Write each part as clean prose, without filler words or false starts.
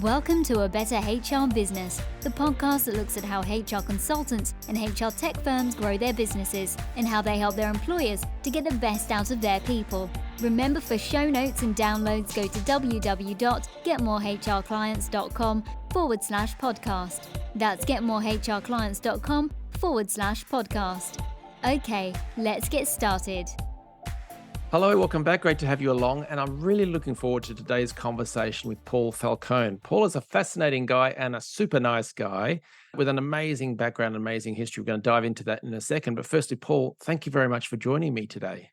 Welcome to A Better HR Business, the podcast that looks at how HR consultants and HR tech firms grow their businesses and how they help their employers to get the best out of their people. Remember, for show notes and downloads, go to www.getmorehrclients.com/podcast. That's getmorehrclients.com/podcast. Okay, let's get started. Hello, welcome back. Great to have you along. And I'm really looking forward to today's conversation with Paul Falcone. Paul is a fascinating guy and a super nice guy with an amazing background, amazing history. We're going to dive into that in a second. But firstly, Paul, thank you very much for joining me today.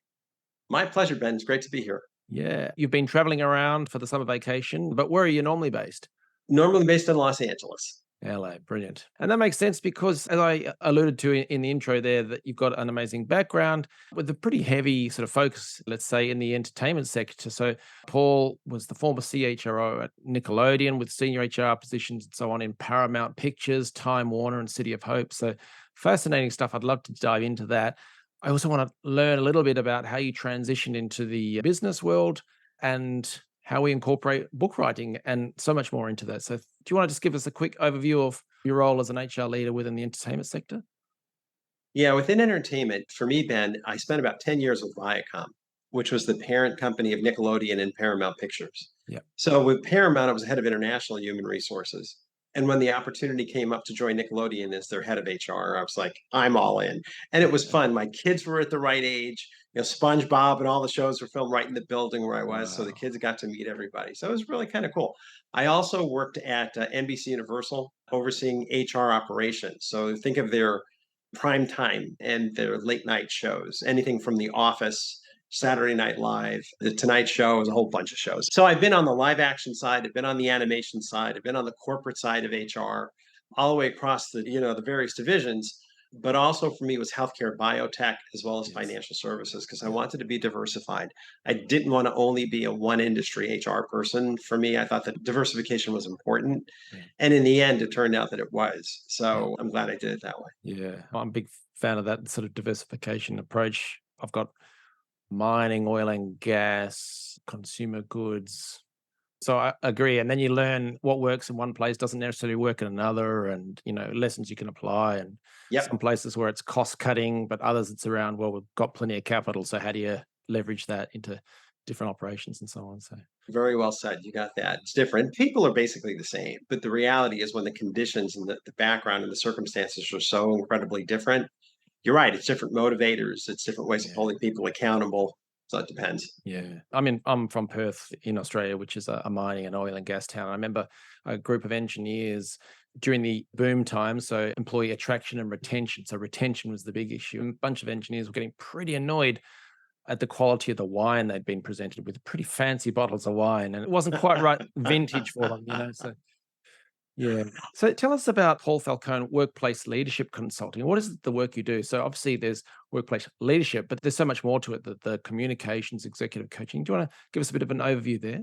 My pleasure, Ben. It's great to be here. Yeah, you've been traveling around for the summer vacation, but where are you normally based? Normally based in Los Angeles. LA, brilliant. And that makes sense because, as I alluded to in the intro there, that you've got an amazing background with a pretty heavy sort of focus, let's say, in the entertainment sector. So Paul was the former CHRO at Nickelodeon with senior HR positions and so on in Paramount Pictures, Time Warner, and City of Hope. So fascinating stuff. I'd love to dive into that. I also want to learn a little bit about how you transitioned into the business world and how we incorporate book writing and so much more into that. So do you want to just give us a quick overview of your role as an HR leader within the entertainment sector? Yeah, within entertainment, for me, Ben, I spent about 10 years with Viacom, which was the parent company of Nickelodeon and Paramount Pictures. Yeah. So with Paramount, I was head of international human resources. And when the opportunity came up to join Nickelodeon as their head of HR, I was like, I'm all in. And it was fun. My kids were at the right age. SpongeBob and all the shows were filmed right in the building where I was. Wow. So the kids got to meet everybody. So it was really kind of cool. I also worked at NBCUniversal overseeing HR operations. So think of their prime time and their late night shows, anything from The Office, Saturday Night Live, The Tonight Show, was a whole bunch of shows. So I've been on the live action side, I've been on the animation side, I've been on the corporate side of HR, all the way across the various divisions. But also for me was healthcare, biotech, as well as financial services, because I wanted to be diversified. I didn't want to only be a one industry HR person. For me, I thought that diversification was important. Yeah. And in the end, it turned out that it was. So I'm glad I did it that way. Yeah, I'm a big fan of that sort of diversification approach. I've got mining, oil and gas, consumer goods. So I agree. And then you learn what works in one place doesn't necessarily work in another, and, lessons you can apply. And some places where it's cost cutting, but others it's around, well, we've got plenty of capital. So how do you leverage that into different operations and so on? So very well said. You got that. It's different. People are basically the same. But the reality is when the conditions and the background and the circumstances are so incredibly different, you're right. It's different motivators. It's different ways of holding people accountable. So it depends. Yeah. I mean, I'm from Perth in Australia, which is a mining and oil and gas town. I remember a group of engineers during the boom time, so employee attraction and retention. So retention was the big issue. And a bunch of engineers were getting pretty annoyed at the quality of the wine they'd been presented with, pretty fancy bottles of wine. And it wasn't quite right vintage for them, So yeah. So tell us about Paul Falcone, workplace leadership consulting. What is the work you do? So obviously there's workplace leadership, but there's so much more to it, the communications, executive coaching. Do you want to give us a bit of an overview there?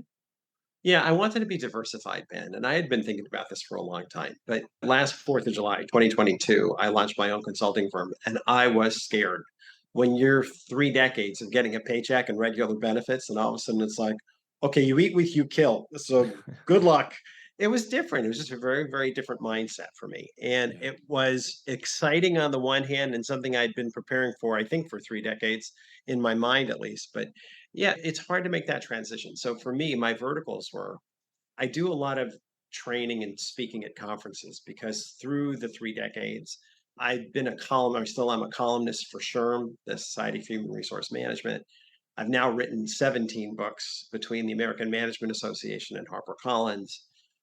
Yeah, I wanted to be diversified, Ben, and I had been thinking about this for a long time. But last 4th of July, 2022, I launched my own consulting firm, and I was scared. When you're 3 decades of getting a paycheck and regular benefits, and all of a sudden it's like, okay, you eat with, you kill. So good luck. It was different. It was just a very, very different mindset for me. And it was exciting on the one hand and something I'd been preparing for, I think, for 3 decades in my mind, at least. But yeah, it's hard to make that transition. So for me, my verticals were, I do a lot of training and speaking at conferences because through the 3 decades, I've been I still am a columnist for SHRM, the Society for Human Resource Management. I've now written 17 books between the American Management Association and HarperCollins.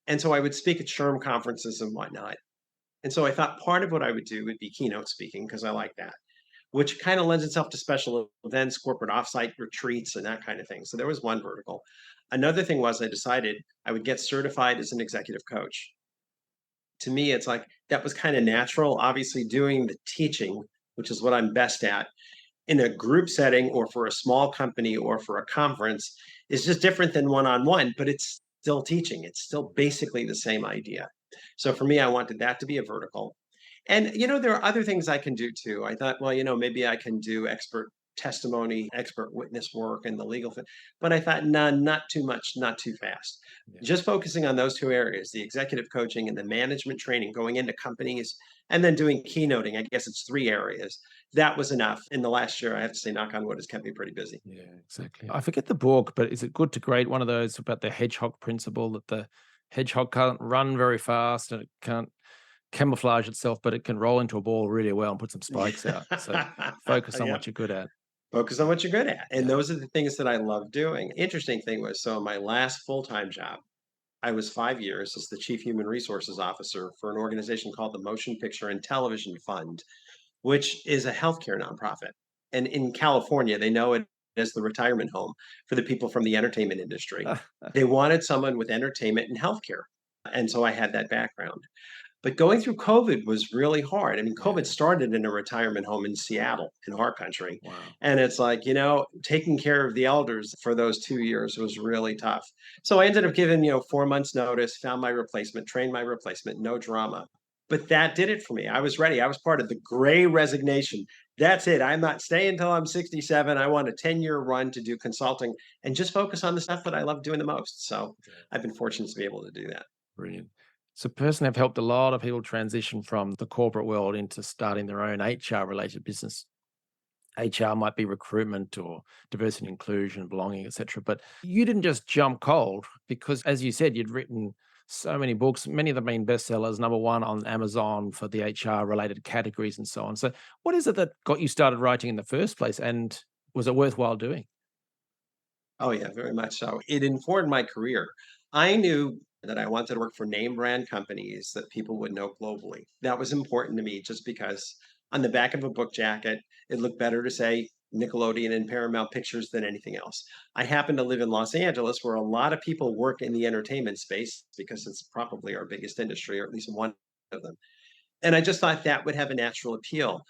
And so I would speak at SHRM conferences and whatnot. And so I thought part of what I would do would be keynote speaking because I like that, which kind of lends itself to special events, corporate offsite retreats, and that kind of thing. So there was one vertical. Another thing was I decided I would get certified as an executive coach. To me, it's like that was kind of natural. Obviously, doing the teaching, which is what I'm best at, in a group setting or for a small company or for a conference is just different than one-on-one, but it's still teaching. It's still basically the same idea. So for me, I wanted that to be a vertical. And, there are other things I can do too. I thought, well, maybe I can do expert testimony, expert witness work, and the legal thing. But I thought, nah, not too much, not too fast. Yeah. Just focusing on those two areas, the executive coaching and the management training, going into companies and then doing keynoting. I guess it's three areas. That was enough. In the last year, I have to say, knock on wood, has kept me pretty busy. Yeah, exactly. I forget the book, but is it good to great? One of those about the hedgehog principle, that the hedgehog can't run very fast and it can't camouflage itself, but it can roll into a ball really well and put some spikes out. So focus on Yep. what you're good at. Focus on what you're good at. And Yeah. those are the things that I love doing. Interesting thing was, so my last full-time job, I was 5 years as the chief human resources officer for an organization called the Motion Picture and Television Fund, which is a healthcare nonprofit. And in California, they know it as the retirement home for the people from the entertainment industry. They wanted someone with entertainment and healthcare. And so I had that background. But going through COVID was really hard. I mean, Yeah. COVID started in a retirement home in Seattle, in our country. Wow. And it's like, taking care of the elders for those 2 years was really tough. So I ended up giving, 4 months notice, found my replacement, trained my replacement, no drama. But that did it for me. I was ready. I was part of the gray resignation. That's it. I'm not staying until I'm 67. I want a 10-year run to do consulting and just focus on the stuff that I love doing the most. So I've been fortunate to be able to do that. Brilliant. So personally, I've helped a lot of people transition from the corporate world into starting their own HR related business. HR might be recruitment or diversity and inclusion, belonging, etc. But you didn't just jump cold because, as you said, you'd written so many books, many of them being bestsellers, number one on Amazon for the HR related categories and so on. So what is it that got you started writing in the first place? And was it worthwhile doing? Oh, yeah, very much so. It informed my career. I knew that I wanted to work for name brand companies that people would know globally. That was important to me just because on the back of a book jacket, it looked better to say Nickelodeon and Paramount Pictures than anything else. I happen to live in Los Angeles where a lot of people work in the entertainment space because it's probably our biggest industry, or at least one of them. And I just thought that would have a natural appeal.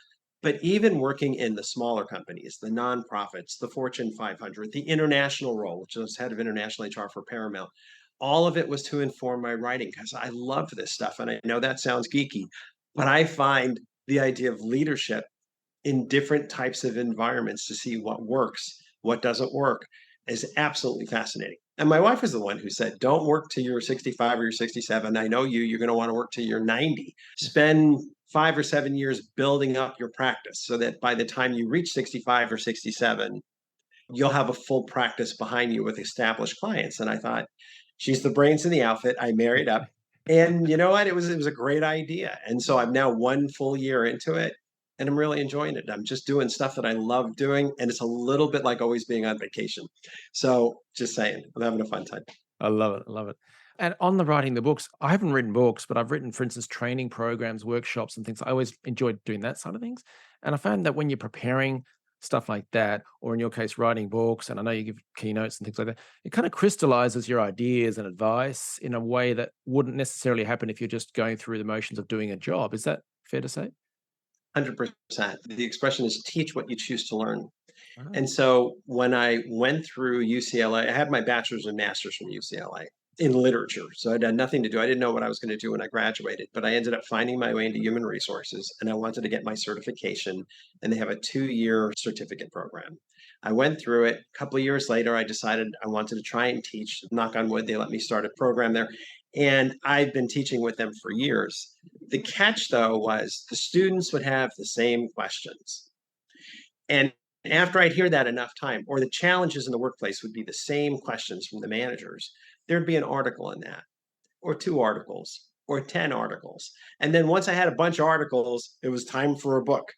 But even working in the smaller companies, the nonprofits, the Fortune 500, the international role, which was head of international HR for Paramount, all of it was to inform my writing because I love this stuff. And I know that sounds geeky, but I find the idea of leadership in different types of environments to see what works, what doesn't work is absolutely fascinating. And my wife was the one who said, don't work till you're 65 or you're 67. I know you're going to want to work till you're 90. Spend 5 or 7 years building up your practice so that by the time you reach 65 or 67, you'll have a full practice behind you with established clients. And I thought, she's the brains in the outfit. I married up. And you know what? It was a great idea. And so I'm now 1 full year into it and I'm really enjoying it. I'm just doing stuff that I love doing. And it's a little bit like always being on vacation. So just saying, I'm having a fun time. I love it. I love it. And on the writing the books, I haven't written books, but I've written, for instance, training programs, workshops, and things. I always enjoyed doing that side of things. And I found that when you're preparing stuff like that, or in your case, writing books, and I know you give keynotes and things like that, it kind of crystallizes your ideas and advice in a way that wouldn't necessarily happen if you're just going through the motions of doing a job. Is that fair to say? 100%. The expression is teach what you choose to learn. Ah, And so when I went through UCLA, I had my bachelor's and master's from UCLA in literature. So I'd had nothing to do. I didn't know what I was going to do when I graduated, but I ended up finding my way into human resources and I wanted to get my certification. And they have a 2-year certificate program. I went through it. A couple of years later, I decided I wanted to try and teach. Knock on wood, they let me start a program there. And I've been teaching with them for years. The catch, though, was the students would have the same questions. And after I'd hear that enough time, or the challenges in the workplace would be the same questions from the managers, there'd be an article in that, or 2 articles, or 10 articles. And then once I had a bunch of articles, it was time for a book.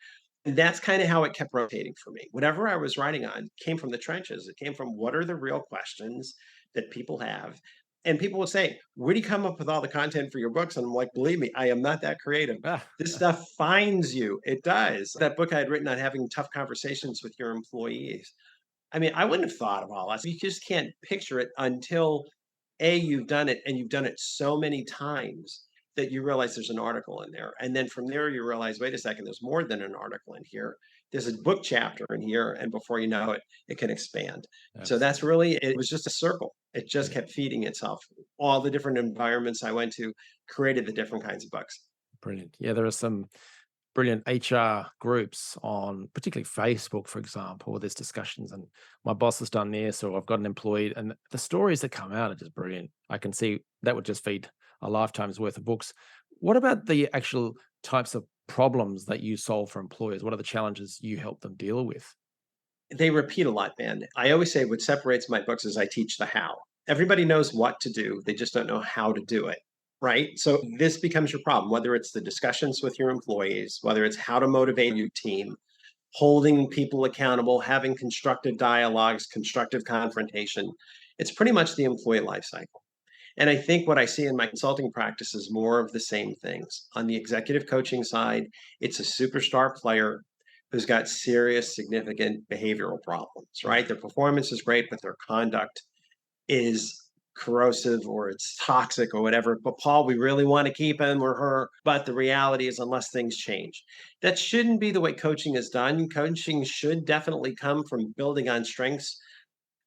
And that's kind of how it kept rotating for me. Whatever I was writing on came from the trenches. It came from what are the real questions that people have. And people would say, where do you come up with all the content for your books? And I'm like, believe me, I am not that creative. ah, This stuff finds you. It does. That book I had written on having tough conversations with your employees. I mean, I wouldn't have thought of all that. You just can't picture it until you've done it and you've done it so many times that you realize there's an article in there. And then from there, you realize, wait a second, there's more than an article in here. There's a book chapter in here. And before you know it, it can expand. So that's absolutely. really, it was just a circle. It just Yeah, kept feeding itself. All the different environments I went to created the different kinds of books. brilliant. Yeah, there are some brilliant HR groups on particularly Facebook, for example, where there's discussions and my boss has done this, or I've got an employee, and the stories that come out are just brilliant. I can see that would just feed a lifetime's worth of books. What about the actual types of problems that you solve for employers? What are the challenges you help them deal with? They repeat a lot, man. I always say what separates my books is I teach the how. Everybody knows what to do, they just don't know how to do it. Right. So this becomes your problem, whether it's the discussions with your employees, whether it's how to motivate your team, holding people accountable, having constructive dialogues, constructive confrontation. It's pretty much the employee life cycle. And I think what I see in my consulting practice is more of the same things. On the executive coaching side, it's a superstar player who's got serious, significant behavioral problems, right? Their performance is great, but their conduct is corrosive or it's toxic or whatever. But Paul, we really want to keep him or her. But the reality is, unless things change, that shouldn't be the way coaching is done. Coaching should definitely come from building on strengths.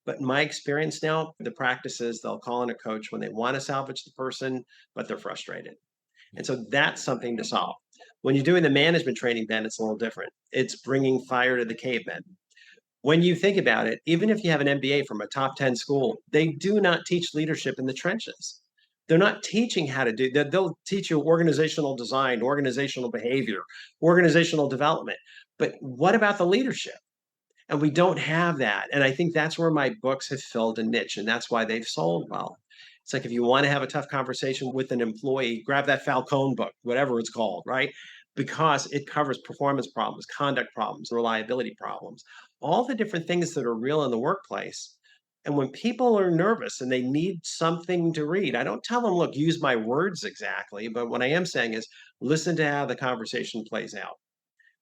But in my experience now, the practice is they'll call in a coach when they want to salvage the person, but they're frustrated. And so that's something to solve. When you're doing the management training, then it's a little different. It's bringing fire to the cavemen. When you think about it, even if you have an MBA from a top 10 school, they do not teach leadership in the trenches. They're not teaching how to do that. They'll teach you organizational design, organizational behavior, organizational development. But what about the leadership? And we don't have that. And I think that's where my books have filled a niche, and that's why they've sold well. It's like if you want to have a tough conversation with an employee, grab that Falcone book, whatever it's called, right? Because it covers performance problems, conduct problems, reliability problems, all the different things that are real in the workplace. And when people are nervous and they need something to read, I don't tell them, look, use my words exactly. But what I am saying is listen to how the conversation plays out,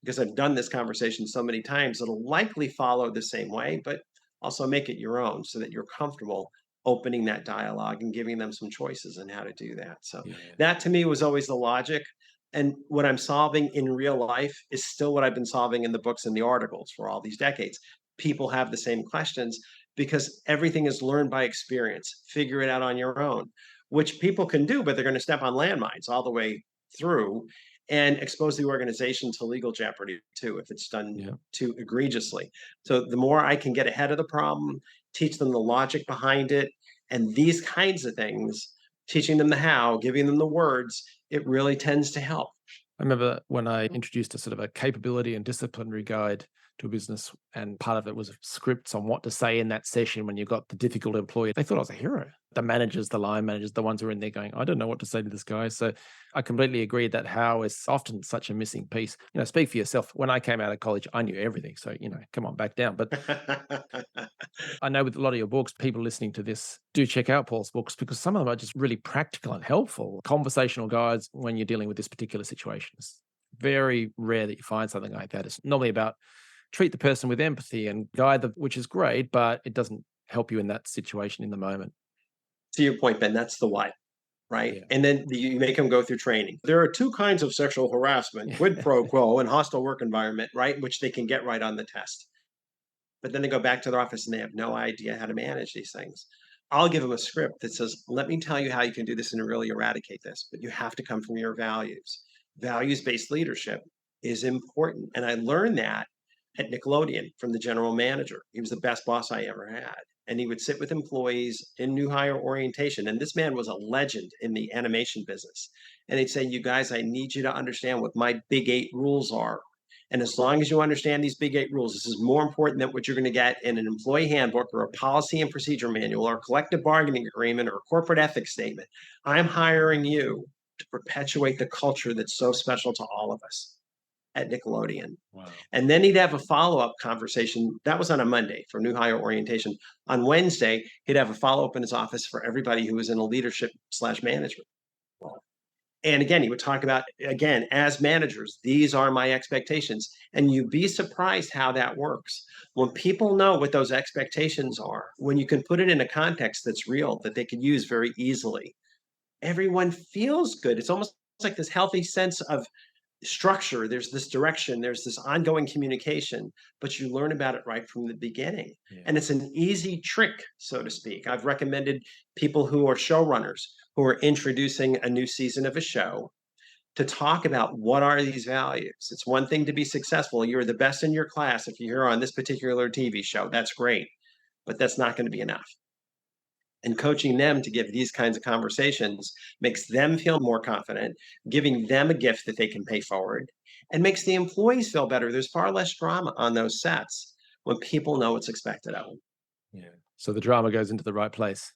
because I've done this conversation so many times, it'll likely follow the same way, but also make it your own so that you're comfortable opening that dialogue and giving them some choices on how to do that. So Yeah. that to me was always the logic. And what I'm solving in real life is still what I've been solving in the books and the articles for all these decades. People have the same questions because everything is learned by experience. Figure it out on your own, which people can do, but they're going to step on landmines all the way through and expose the organization to legal jeopardy too if it's done Yeah. too egregiously. So the more I can get ahead of the problem, teach them the logic behind it, and these kinds of things, teaching them the how, giving them the words, it really tends to help. I remember when I introduced a sort of a capability and disciplinary guide to a business, and part of it was scripts on what to say in that session when you got the difficult employee. They thought I was a hero. The managers, the line managers, the ones who are in there going, I don't know what to say to this guy. So I completely agree that how is often such a missing piece. Speak for yourself. When I came out of college, I knew everything. So, come on, back down. But I know with a lot of your books, people listening to this do check out Paul's books because some of them are just really practical and helpful conversational guides when you're dealing with this particular situation. It's very rare that you find something like that. It's normally about treat the person with empathy and guide them, which is great, but it doesn't help you in that situation in the moment. To your point, Ben, that's the why, right? Yeah. And then you make them go through training. There are two kinds of sexual harassment, quid pro quo and hostile work environment, right? Which they can get right on the test. But then they go back to their office and they have no idea how to manage these things. I'll give them a script that says, let me tell you how you can do this and really eradicate this, but you have to come from your values. Values-based leadership is important. And I learned that at Nickelodeon from the general manager. He was the best boss I ever had. And he would sit with employees in new hire orientation. And this man was a legend in the animation business. And he'd say, you guys, I need you to understand what my big 8 rules are. And as long as you understand these big 8 rules, this is more important than what you're going to get in an employee handbook or a policy and procedure manual or a collective bargaining agreement or a corporate ethics statement. I'm hiring you to perpetuate the culture that's so special to all of us at Nickelodeon. Wow. And then he'd have a follow-up conversation. That was on a Monday for new hire orientation. On Wednesday, he'd have a follow-up in his office for everybody who was in a leadership/management role. And again, he would talk about, again, as managers, these are my expectations. And you'd be surprised how that works. When people know what those expectations are, when you can put it in a context that's real, that they can use very easily, everyone feels good. It's almost like this healthy sense of structure. There's this direction, there's this ongoing communication, but you learn about it right from the beginning. Yeah. And it's an easy trick, so to speak. I've recommended people who are showrunners, who are introducing a new season of a show, to talk about what are these values. It's one thing to be successful. You're the best in your class if you're on this particular TV show. That's great, but that's not going to be enough. And coaching them to give these kinds of conversations makes them feel more confident, giving them a gift that they can pay forward, and makes the employees feel better. There's far less drama on those sets when people know what's expected of them. Yeah. So the drama goes into the right place.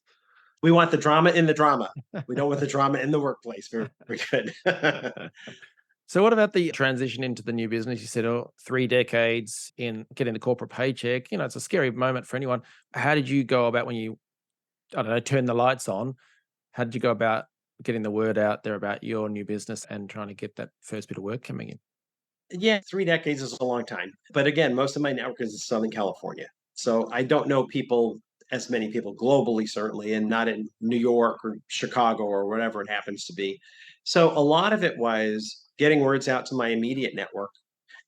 We want the drama in the drama. We don't want the drama in the workplace. Very, very good. So what about the transition into the new business? You said, oh, 3 decades in getting the corporate paycheck. It's a scary moment for anyone. How did you go about when you, I don't know, turn the lights on? How did you go about getting the word out there about your new business and trying to get that first bit of work coming in? Yeah, 3 decades is a long time. But again, most of my network is in Southern California. So I don't know people, as many people globally, certainly, and not in New York or Chicago or whatever it happens to be. So a lot of it was getting words out to my immediate network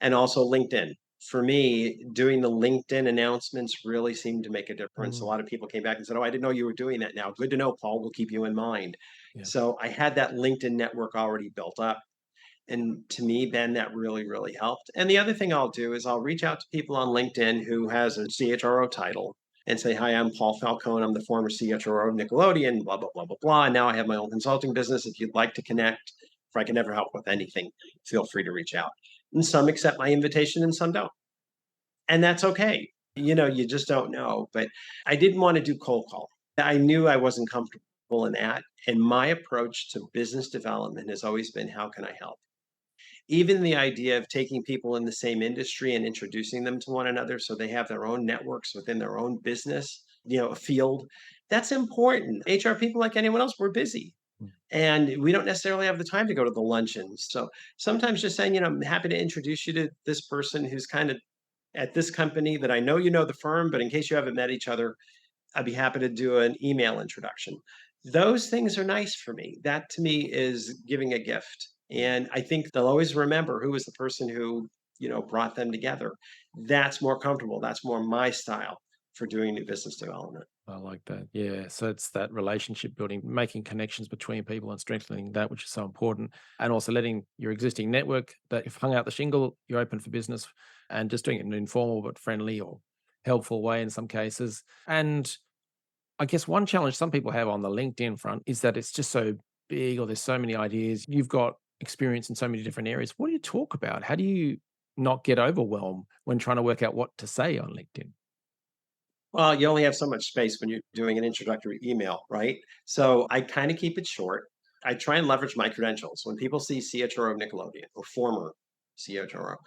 and also LinkedIn. For me, doing the LinkedIn announcements really seemed to make a difference. A Mm, lot of people came back and said, "Oh, I didn't know you were doing that now. Good to know, Paul. We'll keep you in mind." yeah. So I had that LinkedIn network already built up. And to me, then that really, really helped. And the other thing I'll do is I'll reach out to people on LinkedIn who has a CHRO title and say, "Hi, I'm Paul Falcone. I'm the former CHRO of Nickelodeon, blah, blah, blah, blah, blah. And now I have my own consulting business. If you'd like to connect, if I can ever help with anything, feel free to reach out." And some accept my invitation and some don't. And that's okay. You just don't know. But I didn't want to do cold call. I knew I wasn't comfortable in that. And my approach to business development has always been, how can I help? Even the idea of taking people in the same industry and introducing them to one another so they have their own networks within their own business, a field, that's important. HR people, like anyone else, we're busy. Mm. And we don't necessarily have the time to go to the luncheons. So sometimes just saying, I'm happy to introduce you to this person who's kind of at this company that I know you know the firm, but in case you haven't met each other, I'd be happy to do an email introduction. Those things are nice for me. That to me is giving a gift. And I think they'll always remember who was the person who, brought them together. That's more comfortable. That's more my style for doing new business development. I like that. Yeah. So it's that relationship building, making connections between people and strengthening that, which is so important. And also letting your existing network that you've hung out the shingle, you're open for business and just doing it in an informal but friendly or helpful way in some cases. And I guess one challenge some people have on the LinkedIn front is that it's just so big or there's so many ideas. You've got experience in so many different areas. What do you talk about? How do you not get overwhelmed when trying to work out what to say on LinkedIn? Well, you only have so much space when you're doing an introductory email, right? So I kind of keep it short. I try and leverage my credentials. When people see CHRO of Nickelodeon or former CHRO,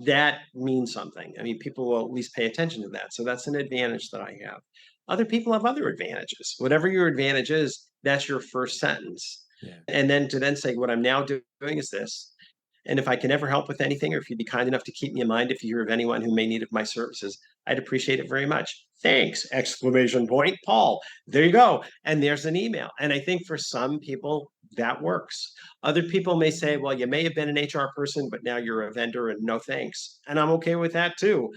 that means something. I mean, people will at least pay attention to that. So that's an advantage that I have. Other people have other advantages. Whatever your advantage is, that's your first sentence. Yeah. And then to then say, what I'm now doing is this. And if I can ever help with anything, or if you'd be kind enough to keep me in mind if you hear of anyone who may need of my services, I'd appreciate it very much. Thanks! Exclamation point, Paul. There you go. And there's an email. And I think for some people that works. Other people may say, well, you may have been an HR person, but now you're a vendor and no thanks. And I'm okay with that too.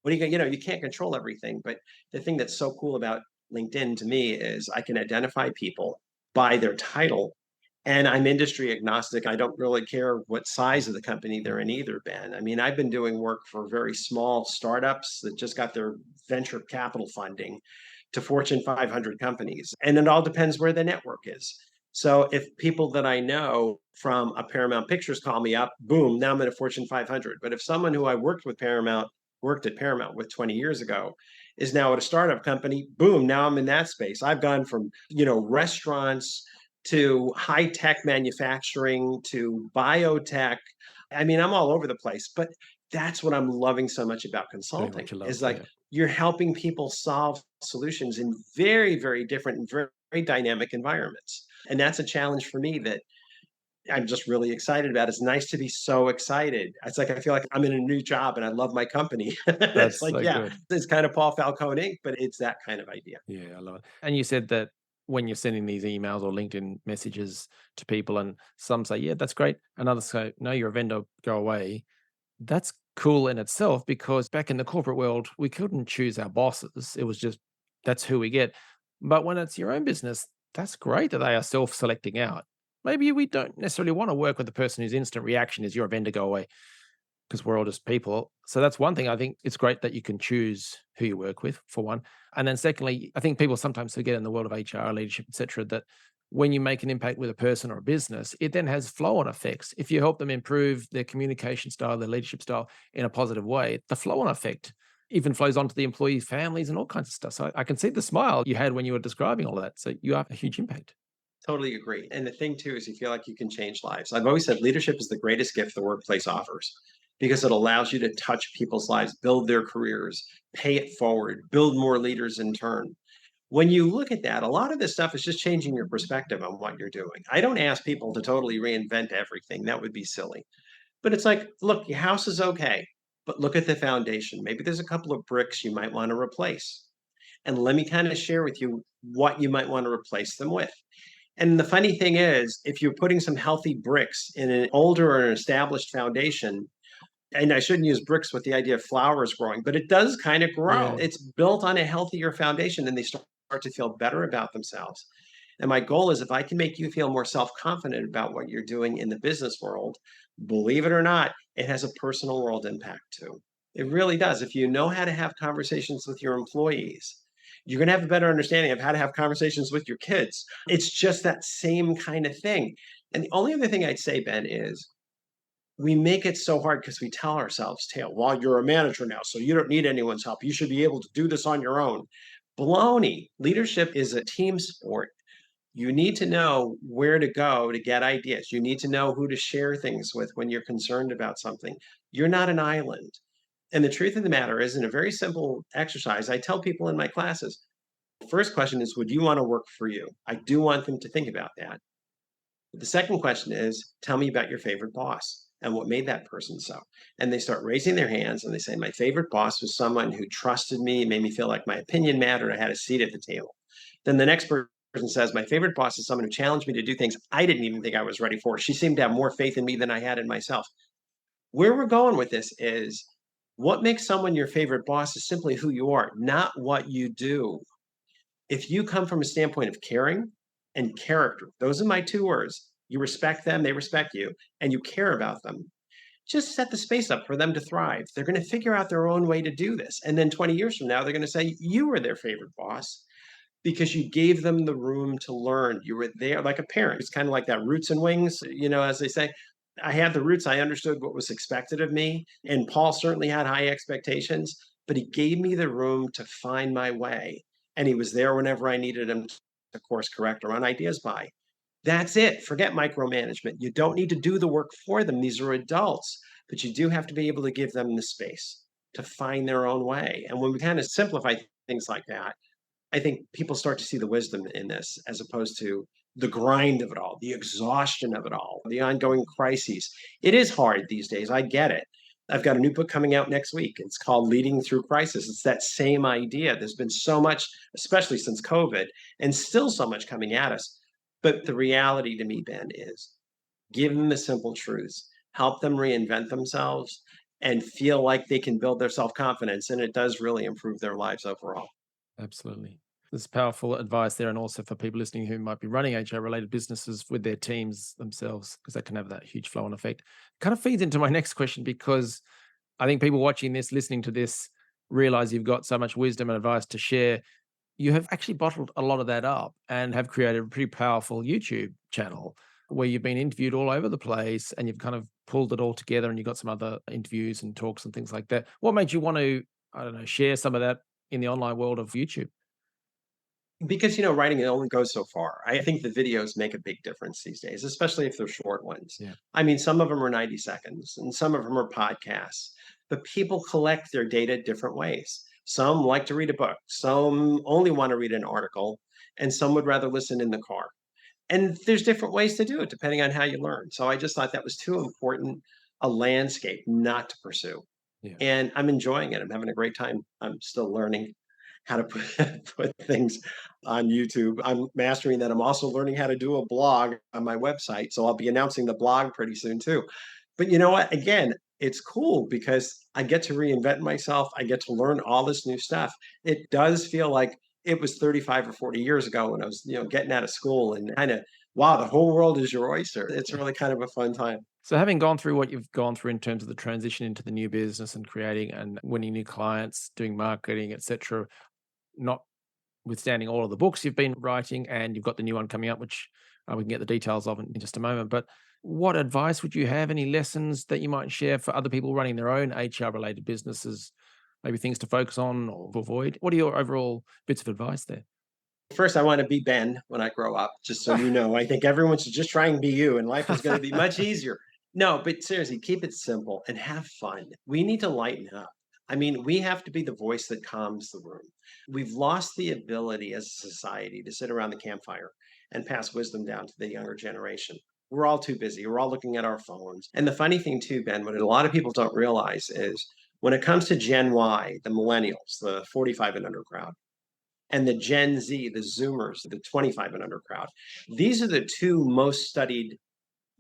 What do you can't control everything. But the thing that's so cool about LinkedIn to me is I can identify people by their title, and I'm industry agnostic. I don't really care what size of the company they're in either, Ben. I mean, I've been doing work for very small startups that just got their venture capital funding to Fortune 500 companies. And it all depends where the network is. So if people that I know from a Paramount Pictures call me up, boom, now I'm in a Fortune 500. But if someone who I worked at Paramount with 20 years ago, is now at a startup company, boom, now I'm in that space. I've gone from, restaurants to high tech manufacturing to biotech. I mean, I'm all over the place, but that's what I'm loving so much about Doing consulting what you love. is like Yeah. you're helping people solve solutions in very, very different and very, very dynamic environments. And that's a challenge for me that I'm just really excited about. It's nice to be so excited. It's like I feel like I'm in a new job and I love my company. It's That's like, so yeah, good. it's kind of Paul Falcone Inc., but it's that kind of idea. Yeah, I love it. And you said that when you're sending these emails or LinkedIn messages to people, and some say, yeah, that's great. And others say, no, you're a vendor, go away. That's cool in itself because back in the corporate world, we couldn't choose our bosses. It was just, that's who we get. But when it's your own business, that's great that they are self selecting out. maybe we don't necessarily want to work with the person whose instant reaction is, "You're a vendor, go away," because we're all just people. So that's one thing. I think it's great that you can choose who you work with, for one. And then secondly, I think people sometimes forget in the world of HR, leadership, et cetera, that when you make an impact with a person or a business, it then has flow-on effects. If you help them improve their communication style, their leadership style in a positive way, the flow-on effect even flows onto the employees' families and all kinds of stuff. So I can see the smile you had when you were describing all of that. So you have a huge impact. Totally agree. And the thing too is you feel like you can change lives. I've always said leadership is the greatest gift the workplace offers because it allows you to touch people's lives, build their careers, pay it forward, build more leaders in turn. When you look at that, a lot of this stuff is just changing your perspective on what you're doing. I don't ask people to totally reinvent everything. That would be silly. But it's like, look, your house is okay, but look at the foundation. Maybe there's a couple of bricks you might want to replace. And let me kind of share with you what you might want to replace them with. And the funny thing is, if you're putting some healthy bricks in an older or an established foundation, and I shouldn't use bricks with the idea of flowers growing, but it does kind of grow. Yeah. It's built on a healthier foundation and they start to feel better about themselves. And my goal is if I can make you feel more self confident about what you're doing in the business world, believe it or not, it has a personal world impact too. It really does. If you know how to have conversations with your employees, you're going to have a better understanding of how to have conversations with your kids. It's just that same kind of thing. And the only other thing I'd say, Ben, is we make it so hard because we tell ourselves, Tail, well, you're a manager now, so you don't need anyone's help. You should be able to do this on your own. Baloney. Leadership is a team sport. You need to know where to go to get ideas. You need to know who to share things with when you're concerned about something. You're not an island. And the truth of the matter is, in a very simple exercise, I tell people in my classes, first question is, would you want to work for you? I do want them to think about that. The second question is, tell me about your favorite boss and what made that person so. And they start raising their hands and they say, my favorite boss was someone who trusted me, made me feel like my opinion mattered, I had a seat at the table. Then the next person says, my favorite boss is someone who challenged me to do things I didn't even think I was ready for. She seemed to have more faith in me than I had in myself. Where we're going with this is what makes someone your favorite boss is simply who you are, not what you do. If you come from a standpoint of caring and character, those are my two words. You respect them, they respect you, and you care about them. Just set the space up for them to thrive. They're going to figure out their own way to do this. And then 20 years from now, they're going to say you were their favorite boss because you gave them the room to learn. You were there like a parent. It's kind of like that roots and wings, as they say. I had the roots. I understood what was expected of me. And Paul certainly had high expectations, but he gave me the room to find my way. And he was there whenever I needed him to course correct or run ideas by. That's it. Forget micromanagement. You don't need to do the work for them. These are adults, but you do have to be able to give them the space to find their own way. And when we kind of simplify things like that, I think people start to see the wisdom in this as opposed to the grind of it all, the exhaustion of it all, the ongoing crises. It is hard these days. I get it. I've got a new book coming out next week. It's called Leading Through Crisis. It's that same idea. There's been so much, especially since COVID, and still so much coming at us. But the reality to me, Ben, is give them the simple truths, help them reinvent themselves, and feel like they can build their self confidence. And it does really improve their lives overall. Absolutely. There's powerful advice there. And also for people listening who might be running HR related businesses with their teams themselves, because that can have that huge flow on effect. Kind of feeds into my next question, because I think people watching this, listening to this, realize you've got so much wisdom and advice to share. You have actually bottled a lot of that up and have created a pretty powerful YouTube channel where you've been interviewed all over the place and you've kind of pulled it all together and you've got some other interviews and talks and things like that. What made you want to, I don't know, share some of that in the online world of YouTube? Because, writing it only goes so far. I think the videos make a big difference these days, especially if they're short ones. Yeah. I mean, some of them are 90 seconds and some of them are podcasts, but people collect their data different ways. Some like to read a book, some only want to read an article, and some would rather listen in the car. And there's different ways to do it depending on how you learn. So I just thought that was too important a landscape not to pursue. Yeah. And I'm enjoying it. I'm having a great time. I'm still learning how to put things on YouTube. I'm mastering that. I'm also learning how to do a blog on my website. So I'll be announcing the blog pretty soon too. But you know what? Again, it's cool because I get to reinvent myself. I get to learn all this new stuff. It does feel like it was 35 or 40 years ago when I was, getting out of school and kind of wow, the whole world is your oyster. It's really kind of a fun time. So having gone through what you've gone through in terms of the transition into the new business and creating and winning new clients, doing marketing, etc., notwithstanding all of the books you've been writing, and you've got the new one coming up, which we can get the details of in just a moment. But what advice would you have? Any lessons that you might share for other people running their own HR-related businesses? Maybe things to focus on or avoid? What are your overall bits of advice there? First, I want to be Ben when I grow up, just so you know. I think everyone should just try and be you, and life is going to be much easier. No, but seriously, keep it simple and have fun. We need to lighten up. I mean, we have to be the voice that calms the room. We've lost the ability as a society to sit around the campfire and pass wisdom down to the younger generation. We're all too busy. We're all looking at our phones. And the funny thing, too, Ben, what a lot of people don't realize is when it comes to Gen Y, the millennials, the 45 and under crowd, and the Gen Z, the Zoomers, the 25 and under crowd. These are the two most studied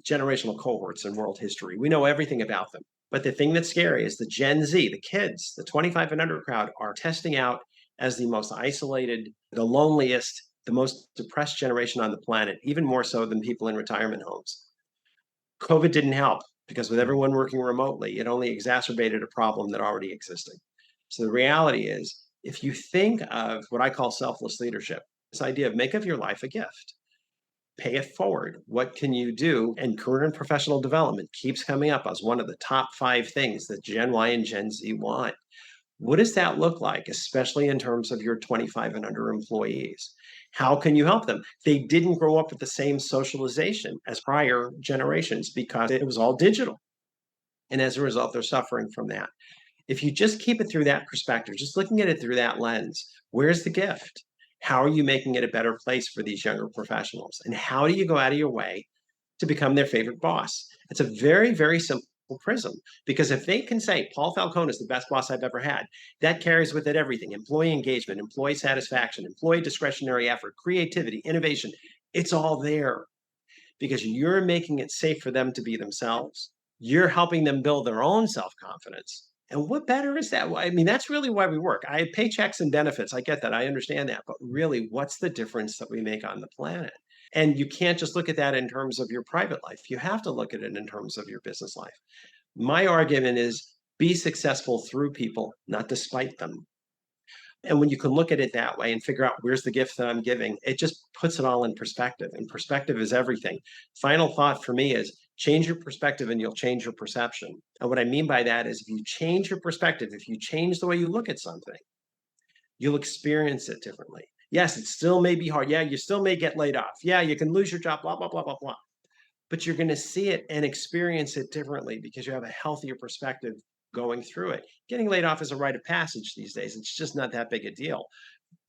generational cohorts in world history. We know everything about them. But the thing that's scary is the Gen Z, the kids, the 25 and under crowd are testing out as the most isolated, the loneliest, the most depressed generation on the planet, even more so than people in retirement homes. COVID didn't help because with everyone working remotely, it only exacerbated a problem that already existed. So the reality is, if you think of what I call selfless leadership, this idea of make of your life a gift, pay it forward. What can you do? And career and professional development keeps coming up as one of the top 5 things that Gen Y and Gen Z want. What does that look like, especially in terms of your 25 and under employees? How can you help them? They didn't grow up with the same socialization as prior generations because it was all digital. And as a result, they're suffering from that. If you just keep it through that perspective, just looking at it through that lens, where's the gift? How are you making it a better place for these younger professionals? And how do you go out of your way to become their favorite boss? It's a very, very simple prism because if they can say, Paul Falcone is the best boss I've ever had, that carries with it everything: employee engagement, employee satisfaction, employee discretionary effort, creativity, innovation. It's all there because you're making it safe for them to be themselves. You're helping them build their own self confidence. And what better is that? I mean, that's really why we work. I pay checks and benefits. I get that. I understand that. But really, what's the difference that we make on the planet? And you can't just look at that in terms of your private life. You have to look at it in terms of your business life. My argument is be successful through people, not despite them. And when you can look at it that way and figure out where's the gift that I'm giving, it just puts it all in perspective. And perspective is everything. Final thought for me is change your perspective and you'll change your perception. And what I mean by that is if you change your perspective, if you change the way you look at something, you'll experience it differently. Yes, it still may be hard. Yeah, you still may get laid off. Yeah, you can lose your job, blah, blah, blah, blah, blah. But you're going to see it and experience it differently because you have a healthier perspective going through it. Getting laid off is a rite of passage these days. It's just not that big a deal.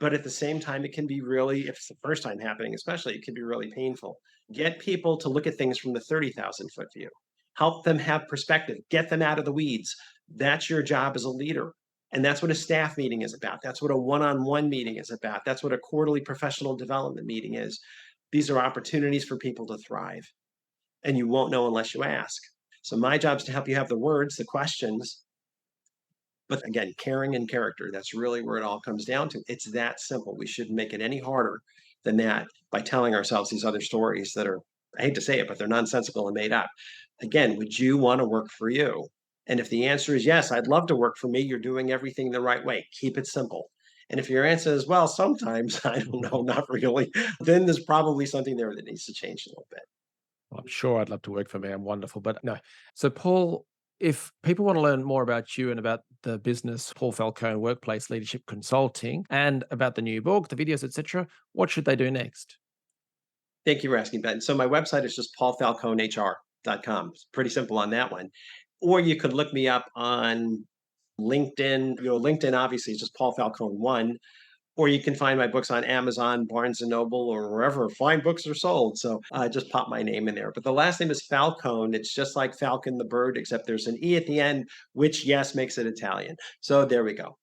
But at the same time, it can be really, if it's the first time happening, especially, it can be really painful. Get people to look at things from the 30,000 foot view. Help them have perspective. Get them out of the weeds. That's your job as a leader. And that's what a staff meeting is about. That's what a one-on-one meeting is about. That's what a quarterly professional development meeting is. These are opportunities for people to thrive. And you won't know unless you ask. So my job is to help you have the words, the questions, but again, caring and character, that's really where it all comes down to. It's that simple. We shouldn't make it any harder than that by telling ourselves these other stories that are, I hate to say it, but they're nonsensical and made up. Again, would you want to work for you? And if the answer is yes, I'd love to work for me, you're doing everything the right way. Keep it simple. And if your answer is, well, sometimes, I don't know, not really, then there's probably something there that needs to change a little bit. Well, I'm sure I'd love to work for me. I'm wonderful. But no. So, Paul, if people want to learn more about you and about the business, Paul Falcone Workplace Leadership Consulting, and about the new book, the videos, etc., what should they do next? Thank you for asking, Ben. So my website is just paulfalconehr.com. It's pretty simple on that one. Or you could look me up on LinkedIn. LinkedIn obviously is just Paul Falcone 1. Or you can find my books on Amazon, Barnes and Noble, or wherever fine books are sold. So just pop my name in there. But the last name is Falcone. It's just like Falcon the bird, except there's an E at the end, which, yes, makes it Italian. So there we go.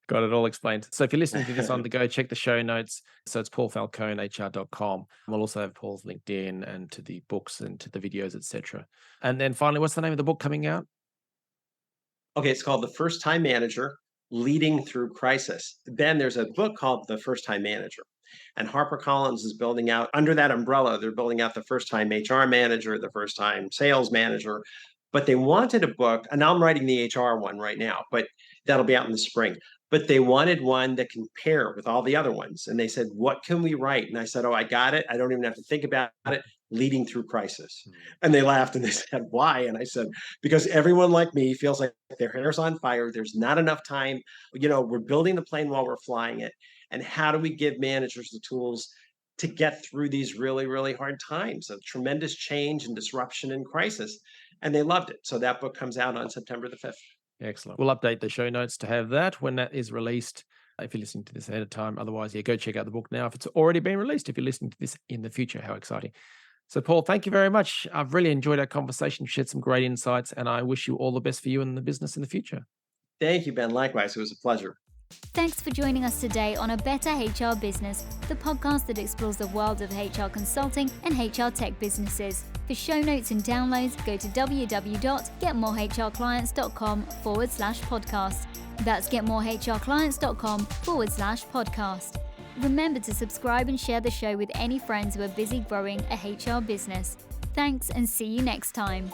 Got it all explained. So if you're listening to this on the go, check the show notes. So it's paulfalconehr.com. We'll also have Paul's LinkedIn and to the books and to the videos, etc. And then finally, what's the name of the book coming out? Okay, it's called The First Time Manager, Leading Through Crisis. Ben, there's a book called The First Time Manager. And HarperCollins is building out, under that umbrella, they're building out the first-time HR manager, the first-time sales manager. But they wanted a book, and I'm writing the HR one right now, but that'll be out in the spring. But they wanted one that can pair with all the other ones. And they said, what can we write? And I said, oh, I got it. I don't even have to think about it. Leading through crisis. And they laughed and they said, why? And I said, because everyone like me feels like their hair's on fire. There's not enough time. We're building the plane while we're flying it. And how do we give managers the tools to get through these really, really hard times of tremendous change and disruption and crisis? And they loved it. So that book comes out on September the 5th. Excellent. We'll update the show notes to have that when that is released. If you're listening to this ahead of time, otherwise, go check out the book now if it's already been released. If you're listening to this in the future, how exciting. So, Paul, thank you very much. I've really enjoyed our conversation, shared some great insights, and I wish you all the best for you and the business in the future. Thank you, Ben. Likewise, it was a pleasure. Thanks for joining us today on A Better HR Business, the podcast that explores the world of HR consulting and HR tech businesses. For show notes and downloads, go to www.getmorehrclients.com/podcast. That's getmorehrclients.com/podcast. Remember to subscribe and share the show with any friends who are busy growing a HR business. Thanks, and see you next time.